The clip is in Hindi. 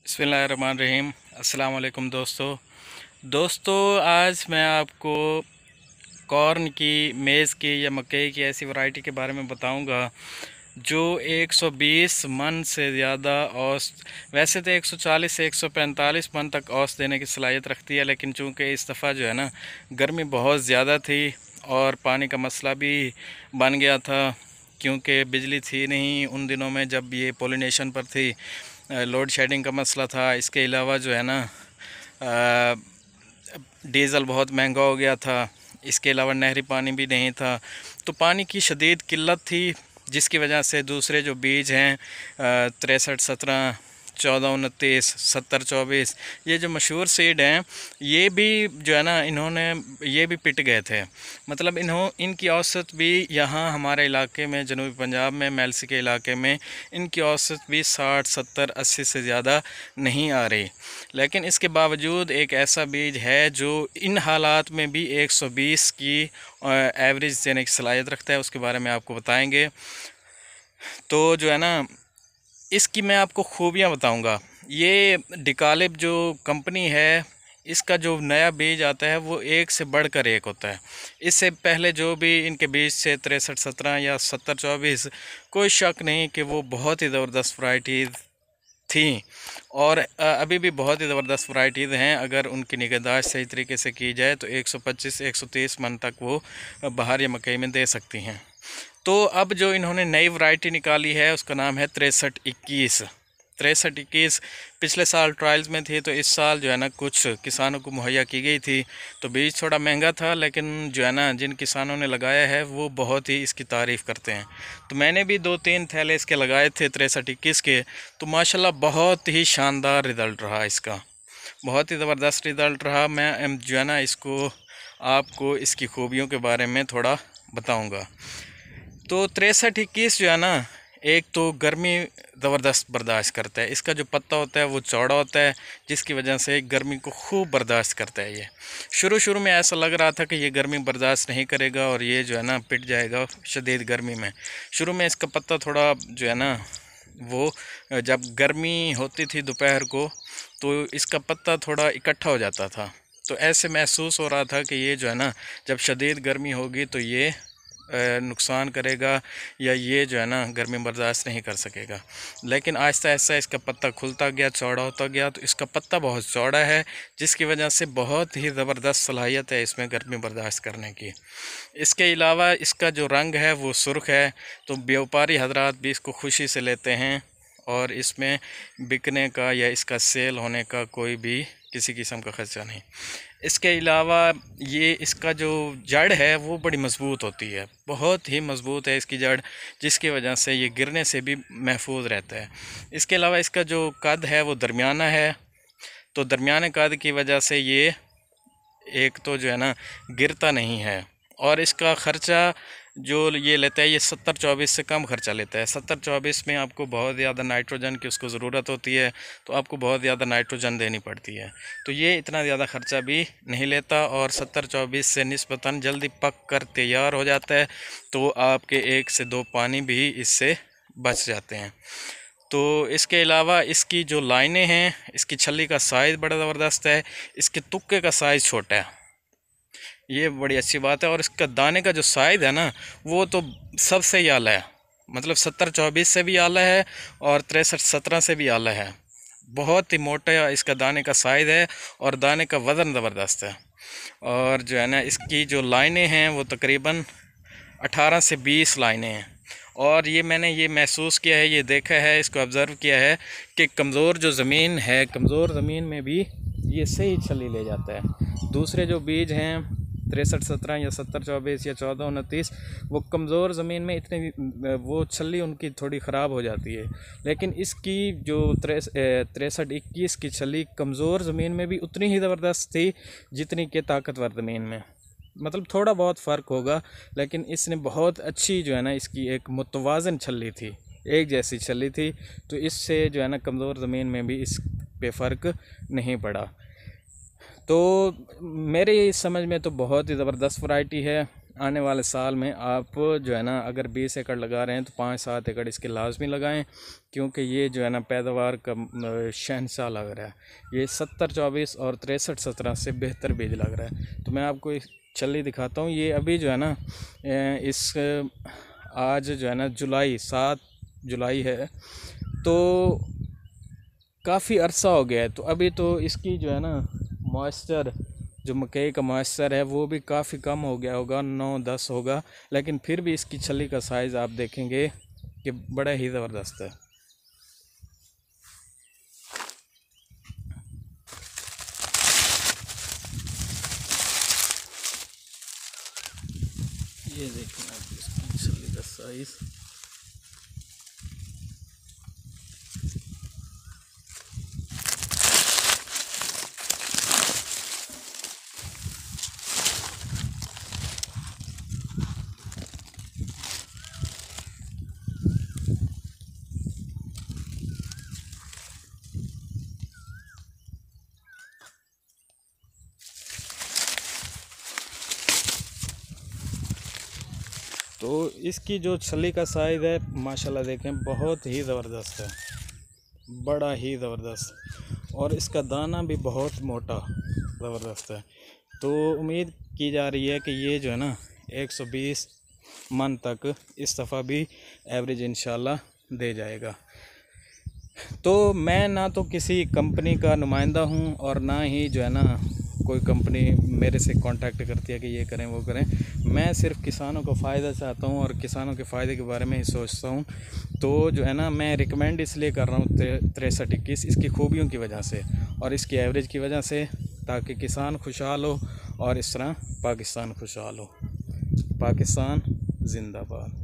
बिस्मिल्लाहिर्रहमानिर्रहीम। अस्सलाम वालेकुम दोस्तों, आज मैं आपको कॉर्न की, मेज़ की या मकई की ऐसी वैरायटी के बारे में बताऊंगा जो 120 मन से ज़्यादा औसत, वैसे तो 140 से 145 मन तक औसत देने की सलाहियत रखती है, लेकिन चूंकि इस दफ़ा जो है ना गर्मी बहुत ज़्यादा थी और पानी का मसला भी बन गया था, क्योंकि बिजली थी नहीं उन दिनों में जब ये पोलिनेशन पर थी। लोड शेडिंग का मसला था। इसके अलावा जो है ना डीज़ल बहुत महंगा हो गया था। इसके अलावा नहरी पानी भी नहीं था, तो पानी की शदीद किल्लत थी, जिसकी वजह से दूसरे जो बीज हैं 63-17, 14-29, 70-24, ये जो मशहूर सीड हैं, ये भी जो है ना इन्होंने ये भी पिट गए थे। मतलब इनकी औसत भी यहाँ हमारे इलाके में, जनूबी पंजाब में, मेलसी के इलाके में, इनकी औसत भी 60, 70, 80 से ज़्यादा नहीं आ रही। लेकिन इसके बावजूद एक ऐसा बीज है जो इन हालात में भी 120 की एवरेज देने की सलाहियत रखता है, उसके बारे में आपको बताएंगे। तो जो है ना इसकी मैं आपको खूबियाँ बताऊंगा। ये डिकालिब जो कंपनी है, इसका जो नया बीज आता है वो एक से बढ़कर एक होता है। इससे पहले जो भी इनके बीज थे 63-17 या 70-24, कोई शक नहीं कि वो बहुत ही ज़बरदस्त वैरायटीज़ थी, और अभी भी बहुत ही ज़बरदस्त वैरायटीज़ हैं। अगर उनकी निगहदाश्त सही तरीके से की जाए तो 125-130 मन तक वो बहार या मकई में दे सकती हैं। तो अब जो इन्होंने नई वैरायटी निकाली है उसका नाम है 63-21। 63-21 पिछले साल ट्रायल्स में थी, तो इस साल जो है ना कुछ किसानों को मुहैया की गई थी। तो बीज थोड़ा महंगा था, लेकिन जो है ना जिन किसानों ने लगाया है वो बहुत ही इसकी तारीफ़ करते हैं। तो मैंने भी 2-3 थैले इसके लगाए थे 63-21 के, तो माशाल्लाह बहुत ही शानदार रिज़ल्ट रहा इसका, बहुत ही ज़बरदस्त रिज़ल्ट रहा। मैं जो है ना इसको आपको इसकी खूबियों के बारे में थोड़ा बताऊँगा। तो 63-21 जो है ना, एक तो गर्मी ज़बरदस्त बर्दाश्त करता है। इसका जो पत्ता होता है वो चौड़ा होता है, जिसकी वजह से गर्मी को खूब बर्दाश्त करता है। ये शुरू शुरू में ऐसा लग रहा था कि ये गर्मी बर्दाश्त नहीं करेगा और ये जो है ना पिट जाएगा शदीद गर्मी में। शुरू में इसका पत्ता थोड़ा जो है ना वो, जब गर्मी होती थी दोपहर को, तो इसका पत्ता थोड़ा इकट्ठा हो जाता था। तो ऐसे महसूस हो रहा था कि ये जो है ना जब शदीद गर्मी होगी तो ये नुकसान करेगा, या ये जो है ना गर्मी बर्दाश्त नहीं कर सकेगा। लेकिन आहिस्ता आहिस्ता इसका पत्ता खुलता गया, चौड़ा होता गया, तो इसका पत्ता बहुत चौड़ा है, जिसकी वजह से बहुत ही ज़बरदस्त सलाहियत है इसमें गर्मी बर्दाश्त करने की। इसके अलावा इसका जो रंग है वो सुर्ख है, तो व्यापारी हजरात भी इसको खुशी से लेते हैं, और इसमें बिकने का या इसका सेल होने का कोई भी किसी किस्म का ख़र्चा नहीं। इसके अलावा ये इसका जो जड़ है वो बड़ी मज़बूत होती है, बहुत ही मज़बूत है इसकी जड़, जिसकी वजह से ये गिरने से भी महफूज रहता है। इसके अलावा इसका जो कद है वो दरमियाना है, तो दरमियाने कद की वजह से ये एक तो जो है ना गिरता नहीं है। और इसका ख़र्चा जो ये लेता है, ये 70-24 से कम ख़र्चा लेता है। 70-24 में आपको बहुत ज़्यादा नाइट्रोजन की उसको ज़रूरत होती है, तो आपको बहुत ज़्यादा नाइट्रोजन देनी पड़ती है। तो ये इतना ज़्यादा ख़र्चा भी नहीं लेता, और 70-24 से निस्बतन जल्दी पक कर तैयार हो जाता है, तो आपके 1 से 2 पानी भी इससे बच जाते हैं। तो इसके अलावा इसकी जो लाइनें हैं, इसकी छल्ली का साइज़ बड़ा ज़बरदस्त है, इसके तुक्के का साइज़ छोटा है, ये बड़ी अच्छी बात है। और इसका दाने का जो साइज़ है ना वो तो सबसे ही आला है, मतलब 70-24 से भी आला है और 63-17 से भी आला है। बहुत ही मोटा इसका दाने का साइज़ है, और दाने का वज़न ज़बरदस्त है। और जो है ना इसकी जो लाइनें हैं वो तकरीबन 18 से 20 लाइनें हैं। और ये मैंने ये महसूस किया है, ये देखा है, इसको ऑब्ज़र्व किया है कि कमज़ोर जो ज़मीन है, कमज़ोर ज़मीन में भी ये सही छली ले जाता है। दूसरे जो बीज हैं 63-17 या 70-24 या 14-29, वो कमज़ोर ज़मीन में इतने वो छली उनकी थोड़ी ख़राब हो जाती है, लेकिन इसकी जो 63-21 की छली कमज़ोर ज़मीन में भी उतनी ही ज़बरदस्त थी जितनी कि ताकतवर ज़मीन में। मतलब थोड़ा बहुत फ़र्क होगा, लेकिन इसने बहुत अच्छी जो है ना इसकी एक मुतवाज़न छल्ली थी, एक जैसी छल्ली थी, तो इससे जो है ना कमज़ोर ज़मीन में भी इस पे फ़र्क नहीं पड़ा। तो मेरी समझ में तो बहुत ही ज़बरदस्त वैरायटी है, आने वाले साल में आप जो है ना अगर 20 एकड़ लगा रहे हैं तो 5-7 एकड़ इसके लाजमी लगाएं, क्योंकि ये जो है ना पैदावार का शहंशाह लग रहा है। ये 70-24 और 63-17 से बेहतर बीज लग रहा है। तो मैं आपको एक छल्ली दिखाता हूँ। ये अभी जो है ना इस आज जो है ना 7 जुलाई है, तो काफ़ी अरसा हो गया है। तो अभी तो इसकी जो है ना मॉइस्चर, जो मकई का मॉइस्चर है वो भी काफ़ी कम हो गया होगा, 9-10 होगा, लेकिन फिर भी इसकी छली का साइज़ आप देखेंगे कि बड़ा ही ज़बरदस्त है। ये देखें आप इसकी छली का साइज़। तो इसकी जो छली का साइज़ है माशाल्लाह देखें बहुत ही ज़बरदस्त है, बड़ा ही ज़बरदस्त, और इसका दाना भी बहुत मोटा ज़बरदस्त है। तो उम्मीद की जा रही है कि ये जो है ना 120 मन तक इस दफ़ा भी एवरेज इंशाल्लाह दे जाएगा। तो मैं ना तो किसी कंपनी का नुमाइंदा हूँ और ना ही जो है ना कोई कंपनी मेरे से कांटेक्ट करती है कि ये करें वो करें। मैं सिर्फ किसानों को फ़ायदा चाहता हूँ और किसानों के फ़ायदे के बारे में ही सोचता हूँ। तो जो है ना मैं रिकमेंड इसलिए कर रहा हूँ 6321 इसकी खूबियों की वजह से और इसकी एवरेज की वजह से, ताकि किसान खुशहाल हो और इस तरह पाकिस्तान खुशहाल हो। पाकिस्तान जिंदाबाद।